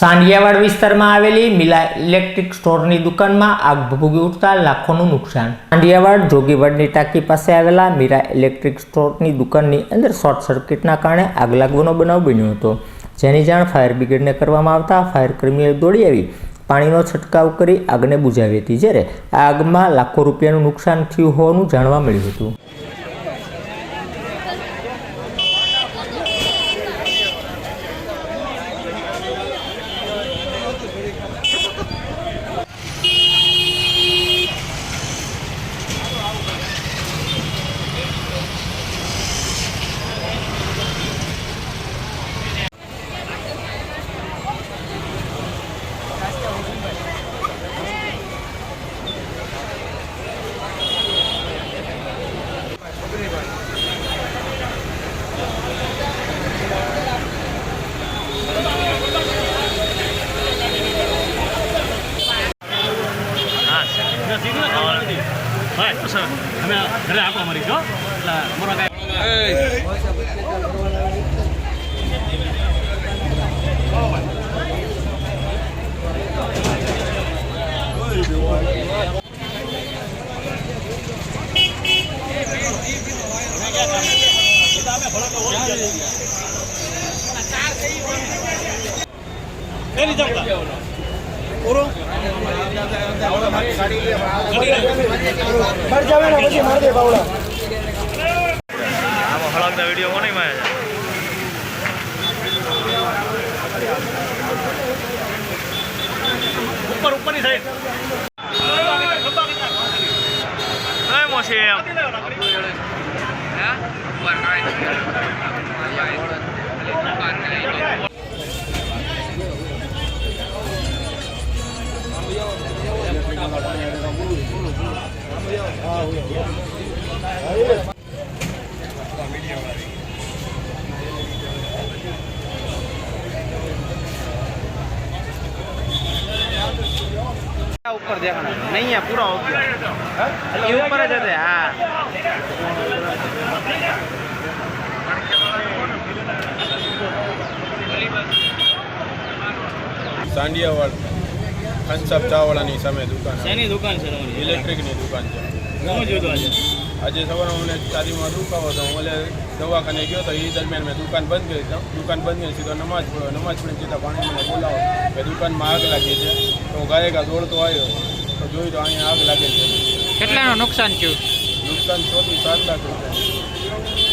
સાંઢિયાવાડ વિસ્તારમાં આવેલી મિલા ઇલેક્ટ્રિક સ્ટોરની દુકાનમાં આગ ભભૂકી ઉઠતા લાખોનું નુકસાન। સાંઢિયાવાડ જોગીવાડની ટાંકી પાસે આવેલા મીરા ઇલેક્ટ્રિક સ્ટોરની દુકાનની અંદર શોર્ટ સર્કિટના કારણે આગ લાગવાનો બનાવ બન્યો હતો, જેની જાણ ફાયર બ્રિગેડને કરવામાં આવતા ફાયર કર્મીઓ દોડી આવી પાણીનો છંટકાવ કરી આગને બુઝાવી હતી, જ્યારે આ આગમાં લાખો રૂપિયાનું નુકસાન થયું હોવાનું જાણવા મળ્યું હતું। ઘરે આપો અમારી જો वीडियो को नहीं माया ऊपर ऊपर ही साइड मोशी ऊपर देखना नहीं है, पूरा हो गया ये ऊपर जाते हाँ સાંઢિયાવાડ ખનસાબ ચાવાળાની સામે દુકાન શેની દુકાન છે તમારી? ઇલેક્ટ્રિકની દુકાન છે। શું જોયું આજે સવારે મને ચારીમાં દુખાવો હતો, મને દવાખાને ગયો તો એ દરમિયાન મેં દુકાન બંધ કરી, દુકાન બંધ કરી સીધો નમાજ પડીને સીધા પાણી મને બોલાવો કે દુકાનમાં આગ લાગી છે। તો ગાયકા દોડતો આવ્યો તો જોયું તો અહીંયા આગ લાગે છે। કેટલાનું નુકસાન થયું? નુકસાન 6 થી 7 લાખ રૂપિયા।